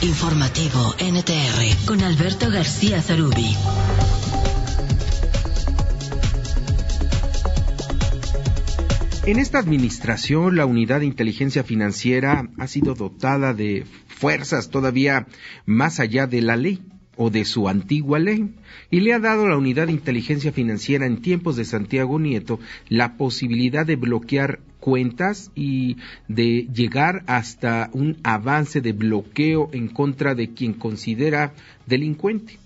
Informativo NTR con Alberto García Zarubi. En esta administración, la Unidad de Inteligencia Financiera ha sido dotada de fuerzas todavía más allá de la ley o de su antigua ley, y le ha dado a la Unidad de Inteligencia Financiera en tiempos de Santiago Nieto la posibilidad de bloquear cuentas y de llegar hasta un avance de bloqueo en contra de quien considera delincuente.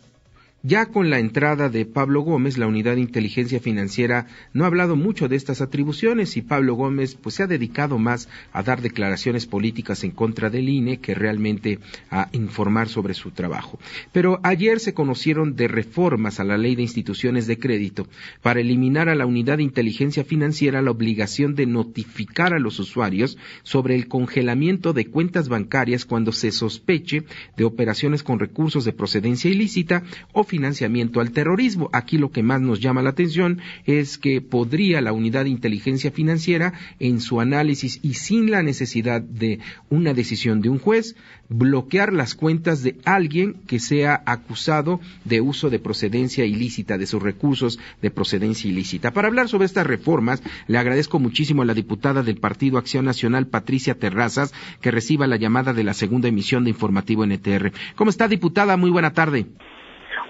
Ya con la entrada de Pablo Gómez, la Unidad de Inteligencia Financiera no ha hablado mucho de estas atribuciones y Pablo Gómez pues se ha dedicado más a dar declaraciones políticas en contra del INE que realmente a informar sobre su trabajo. Pero ayer se conocieron de reformas a la Ley de Instituciones de Crédito para eliminar a la Unidad de Inteligencia Financiera la obligación de notificar a los usuarios sobre el congelamiento de cuentas bancarias cuando se sospeche de operaciones con recursos de procedencia ilícita o financiamiento al terrorismo. Aquí lo que más nos llama la atención es que podría la Unidad de Inteligencia Financiera, en su análisis y sin la necesidad de una decisión de un juez, bloquear las cuentas de alguien que sea acusado de uso de procedencia ilícita, de sus recursos de procedencia ilícita. Para hablar sobre estas reformas, le agradezco muchísimo a la diputada del Partido Acción Nacional, Patricia Terrazas, que reciba la llamada de la segunda emisión de Informativo NTR. ¿Cómo está, diputada? Muy buena tarde.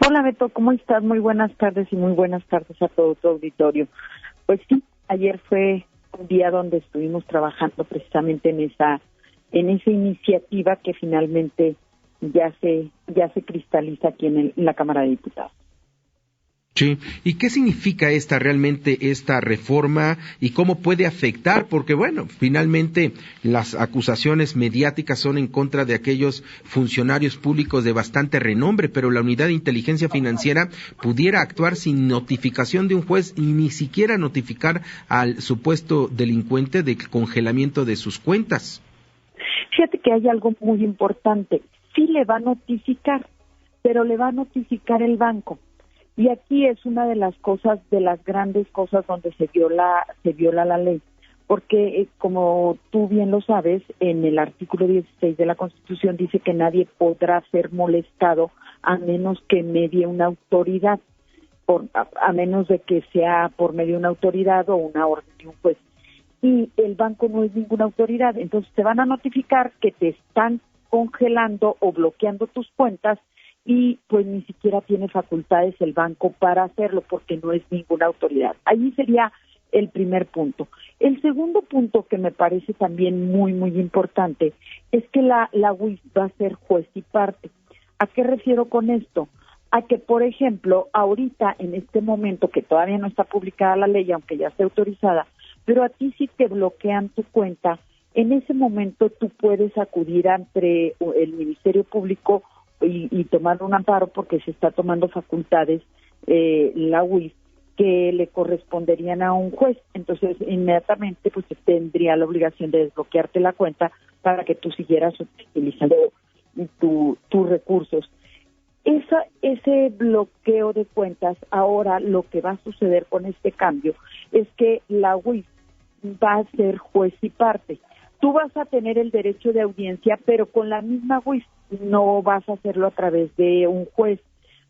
Hola Beto, ¿cómo estás? Muy buenas tardes y muy buenas tardes a todo tu auditorio. Pues sí, ayer fue un día donde estuvimos trabajando precisamente en esa iniciativa que finalmente ya se cristaliza aquí en la Cámara de Diputados. Sí, ¿y qué significa realmente esta reforma y cómo puede afectar? Porque bueno, finalmente las acusaciones mediáticas son en contra de aquellos funcionarios públicos de bastante renombre, pero la Unidad de Inteligencia Financiera pudiera actuar sin notificación de un juez y ni siquiera notificar al supuesto delincuente del congelamiento de sus cuentas. Fíjate que hay algo muy importante. Sí le va a notificar, pero le va a notificar el banco. Y aquí es una de las cosas, de las grandes cosas donde se viola la ley, porque como tú bien lo sabes, en el artículo 16 de la Constitución dice que nadie podrá ser molestado a menos que medie una autoridad, a menos de que sea por medio de una autoridad o una orden de un juez. Y el banco no es ninguna autoridad, entonces te van a notificar que te están congelando o bloqueando tus cuentas y pues ni siquiera tiene facultades el banco para hacerlo porque no es ninguna autoridad. Allí sería el primer punto. El segundo punto que me parece también muy, muy importante es que la UIF va a ser juez y parte. ¿A qué refiero con esto? A que, por ejemplo, ahorita, en este momento, que todavía no está publicada la ley, aunque ya esté autorizada, pero a ti si te bloquean tu cuenta, en ese momento tú puedes acudir ante el Ministerio Público y tomar un amparo porque se está tomando facultades la UIF que le corresponderían a un juez. Entonces, inmediatamente pues tendría la obligación de desbloquearte la cuenta para que tú siguieras utilizando tus recursos. Ese bloqueo de cuentas, ahora lo que va a suceder con este cambio es que la UIF va a ser juez y parte. Tú vas a tener el derecho de audiencia, pero con la misma UIF. No vas a hacerlo a través de un juez.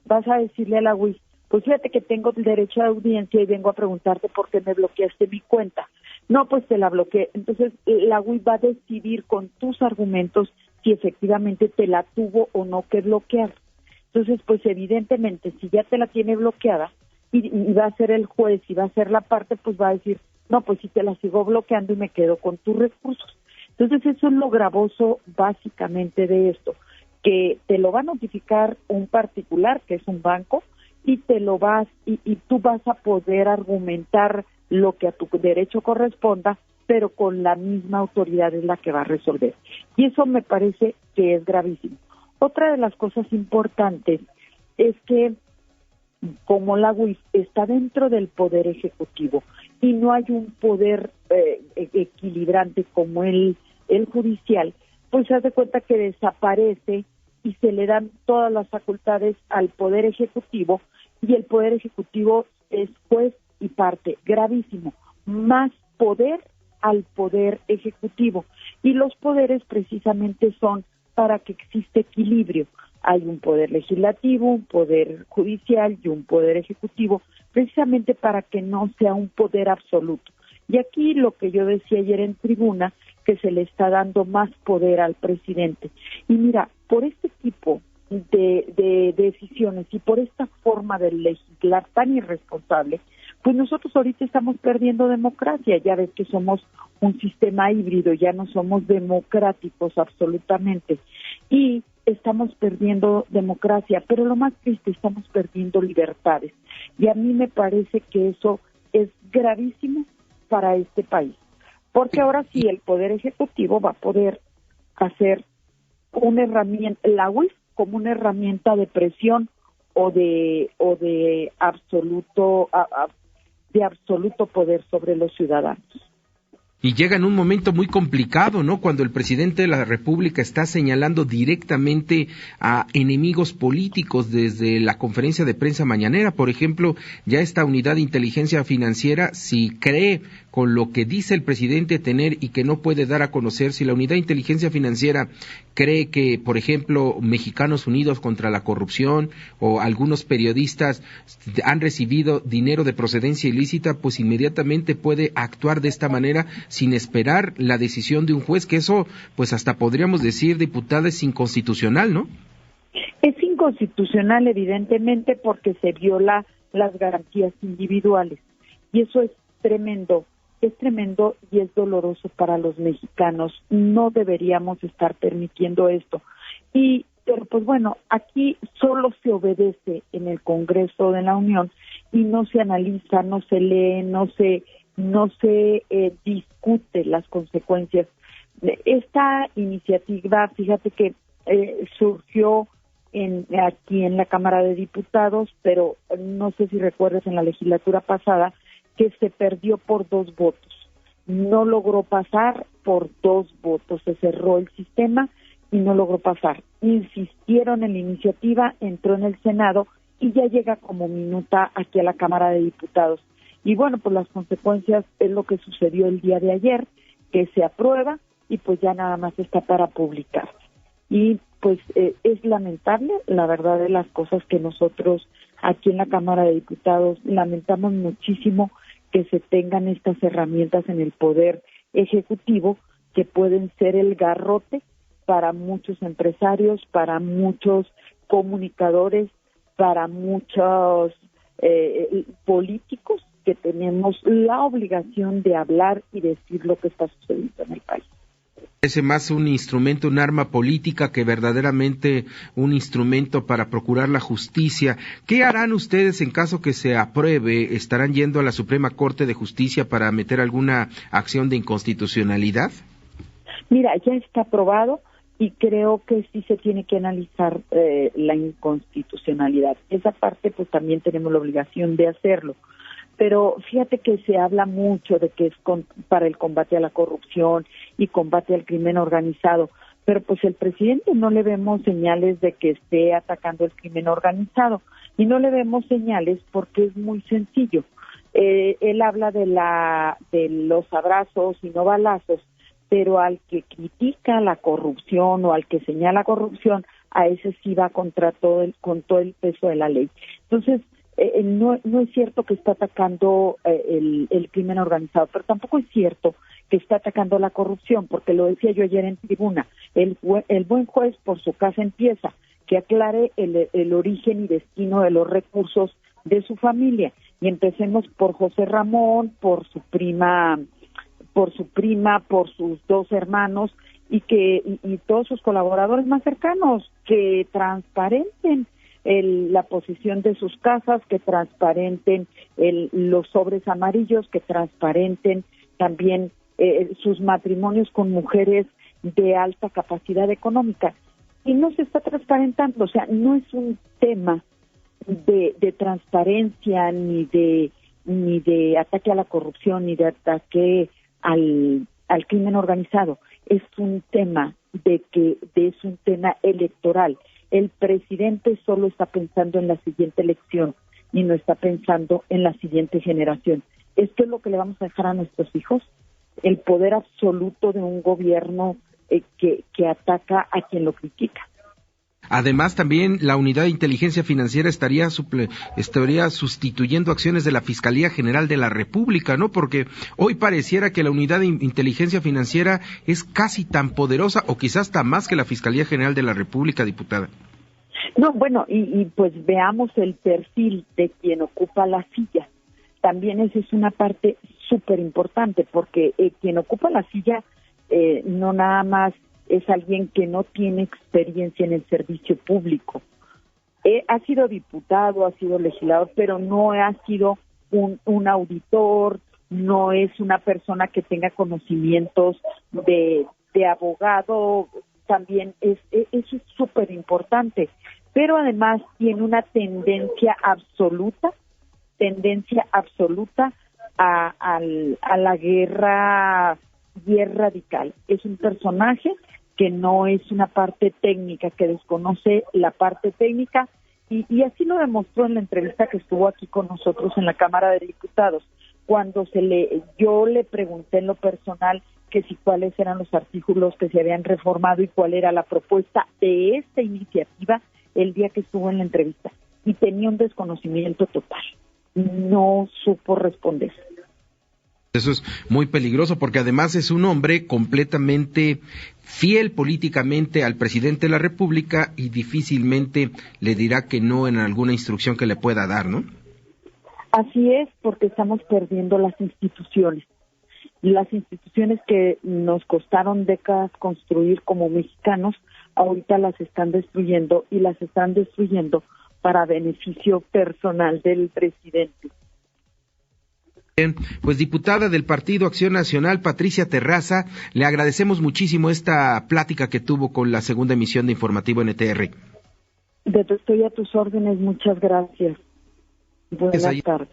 Vas a decirle a la UIF, pues fíjate que tengo el derecho de audiencia y vengo a preguntarte por qué me bloqueaste mi cuenta. No, pues te la bloqueé. Entonces la UIF va a decidir con tus argumentos si efectivamente te la tuvo o no que bloquear. Entonces, pues evidentemente, si ya te la tiene bloqueada y va a ser el juez y va a ser la parte, pues va a decir, no, pues si te la sigo bloqueando y me quedo con tus recursos. Entonces, eso es lo gravoso básicamente de esto, que te lo va a notificar un particular, que es un banco, y tú vas a poder argumentar lo que a tu derecho corresponda, pero con la misma autoridad es la que va a resolver. Y eso me parece que es gravísimo. Otra de las cosas importantes es que como la UIF está dentro del Poder Ejecutivo y no hay un poder equilibrante como el judicial, pues se hace cuenta que desaparece y se le dan todas las facultades al Poder Ejecutivo y el Poder Ejecutivo es juez y parte. Gravísimo. Más poder al Poder Ejecutivo. Y los poderes precisamente son para que exista equilibrio. Hay un poder legislativo, un poder judicial y un poder ejecutivo, precisamente para que no sea un poder absoluto. Y aquí lo que yo decía ayer en tribuna, que se le está dando más poder al presidente. Y mira, por este tipo de decisiones y por esta forma de legislar tan irresponsable, pues nosotros ahorita estamos perdiendo democracia. Ya ves que somos un sistema híbrido, ya no somos democráticos absolutamente. Y estamos perdiendo democracia, pero lo más triste, estamos perdiendo libertades. Y a mí me parece que eso es gravísimo para este país. Porque ahora sí el Poder Ejecutivo va a poder hacer una herramienta, la UIF como una herramienta de presión o de absoluto poder sobre los ciudadanos. Y llega en un momento muy complicado, ¿no? Cuando el presidente de la República está señalando directamente a enemigos políticos desde la conferencia de prensa mañanera. Por ejemplo, ya esta unidad de inteligencia financiera, si cree con lo que dice el presidente tener y que no puede dar a conocer, si la unidad de inteligencia financiera cree que, por ejemplo, Mexicanos Unidos contra la Corrupción o algunos periodistas han recibido dinero de procedencia ilícita, pues inmediatamente puede actuar de esta manera sin esperar la decisión de un juez, que eso, pues hasta podríamos decir, diputada, es inconstitucional, ¿no? Es inconstitucional, evidentemente, porque se viola las garantías individuales. Y eso es tremendo y es doloroso para los mexicanos. No deberíamos estar permitiendo esto. Pero pues bueno, aquí solo se obedece en el Congreso de la Unión y no se analiza, no se lee, no se discute las consecuencias. Esta iniciativa, fíjate que surgió aquí en la Cámara de Diputados, pero no sé si recuerdas en la legislatura pasada que se perdió por 2 votos. No logró pasar por 2 votos, se cerró el sistema y no logró pasar. Insistieron en la iniciativa, entró en el Senado y ya llega como minuta aquí a la Cámara de Diputados. Y bueno, pues las consecuencias es lo que sucedió el día de ayer, que se aprueba y pues ya nada más está para publicarse. Y pues es lamentable, la verdad, de las cosas que nosotros aquí en la Cámara de Diputados lamentamos muchísimo que se tengan estas herramientas en el Poder Ejecutivo que pueden ser el garrote para muchos empresarios, para muchos comunicadores, para muchos políticos que tenemos la obligación de hablar y decir lo que está sucediendo en el país. Es más un instrumento, un arma política que verdaderamente un instrumento para procurar la justicia. ¿Qué harán ustedes en caso que se apruebe? ¿Estarán yendo a la Suprema Corte de Justicia para meter alguna acción de inconstitucionalidad? Mira, ya está aprobado y creo que sí se tiene que analizar la inconstitucionalidad. Esa parte pues también tenemos la obligación de hacerlo. Pero fíjate que se habla mucho de que es para el combate a la corrupción y combate al crimen organizado, pero pues el presidente no le vemos señales de que esté atacando el crimen organizado y no le vemos señales porque es muy sencillo. Él habla de los abrazos y no balazos, pero al que critica la corrupción o al que señala corrupción, a ese sí va con todo el peso de la ley. Entonces, no es cierto que está atacando el crimen organizado, pero tampoco es cierto que está atacando la corrupción, porque lo decía yo ayer en tribuna, el buen juez por su casa empieza, que aclare el origen y destino de los recursos de su familia, y empecemos por José Ramón, por su prima, por sus 2 hermanos, y todos sus colaboradores más cercanos, que transparenten la posición de sus casas, que transparenten los sobres amarillos, que transparenten también sus matrimonios con mujeres de alta capacidad económica. Y no se está transparentando, o sea, no es un tema de transparencia ni de ataque a la corrupción, ni de ataque al crimen organizado. Es un tema es un tema electoral. El presidente solo está pensando en la siguiente elección y no está pensando en la siguiente generación. ¿Esto es lo que le vamos a dejar a nuestros hijos? ¿El poder absoluto de un gobierno que ataca a quien lo critica. Además, también la Unidad de Inteligencia Financiera estaría sustituyendo acciones de la Fiscalía General de la República, ¿no? Porque hoy pareciera que la Unidad de Inteligencia Financiera es casi tan poderosa o quizás hasta más que la Fiscalía General de la República, diputada. No, bueno, y pues veamos el perfil de quien ocupa la silla. También esa es una parte súper importante, porque quien ocupa la silla no nada más es alguien que no tiene experiencia en el servicio público. Ha sido diputado, ha sido legislador, pero no ha sido un auditor, no es una persona que tenga conocimientos de abogado. También eso es súper importante, pero además tiene una tendencia absoluta a la guerra radical. Es un personaje que no es una parte técnica, que desconoce la parte técnica, y así lo demostró en la entrevista que estuvo aquí con nosotros en la Cámara de Diputados, cuando yo le pregunté en lo personal que si cuáles eran los artículos que se habían reformado y cuál era la propuesta de esta iniciativa el día que estuvo en la entrevista, y tenía un desconocimiento total, no supo responder. Eso es muy peligroso porque además es un hombre completamente fiel políticamente al presidente de la República y difícilmente le dirá que no en alguna instrucción que le pueda dar, ¿no? Así es, porque estamos perdiendo las instituciones que nos costaron décadas construir como mexicanos. Ahorita las están destruyendo, y las están destruyendo para beneficio personal del presidente. Bien, pues diputada del Partido Acción Nacional, Patricia Terraza, le agradecemos muchísimo esta plática que tuvo con la segunda emisión de Informativo NTR. Estoy a tus órdenes, muchas gracias. Buenas tardes.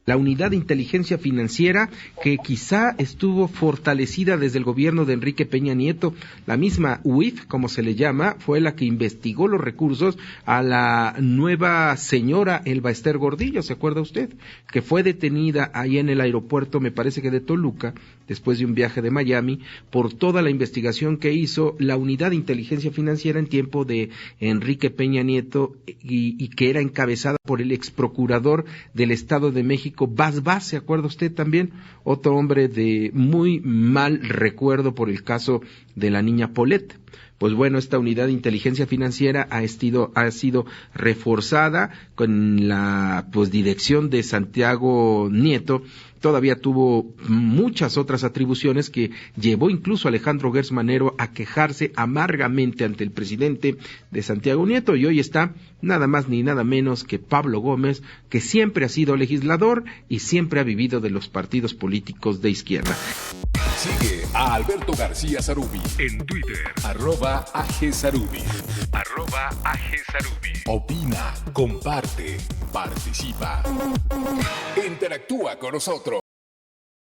La Unidad de Inteligencia Financiera, que quizá estuvo fortalecida desde el gobierno de Enrique Peña Nieto, la misma UIF, como se le llama, fue la que investigó los recursos a la nueva señora Elba Ester Gordillo, ¿se acuerda usted? Que fue detenida ahí en el aeropuerto, me parece que de Toluca, después de un viaje de Miami, por toda la investigación que hizo la Unidad de Inteligencia Financiera en tiempo de Enrique Peña Nieto y que era encabezada por el exprocurador del Estado de México, Bas, ¿se acuerda usted también? Otro hombre de muy mal recuerdo por el caso de la niña Paulette. Pues bueno, esta Unidad de Inteligencia Financiera ha sido reforzada con la dirección de Santiago Nieto. Todavía tuvo muchas otras atribuciones que llevó incluso a Alejandro Gertz Manero a quejarse amargamente ante el presidente de Santiago Nieto, y hoy está nada más ni nada menos que Pablo Gómez, que siempre ha sido legislador y siempre ha vivido de los partidos políticos de izquierda. Sigue a Alberto García Zarubi en Twitter, @AGZarubi. Opina, comparte, participa. Interactúa con nosotros.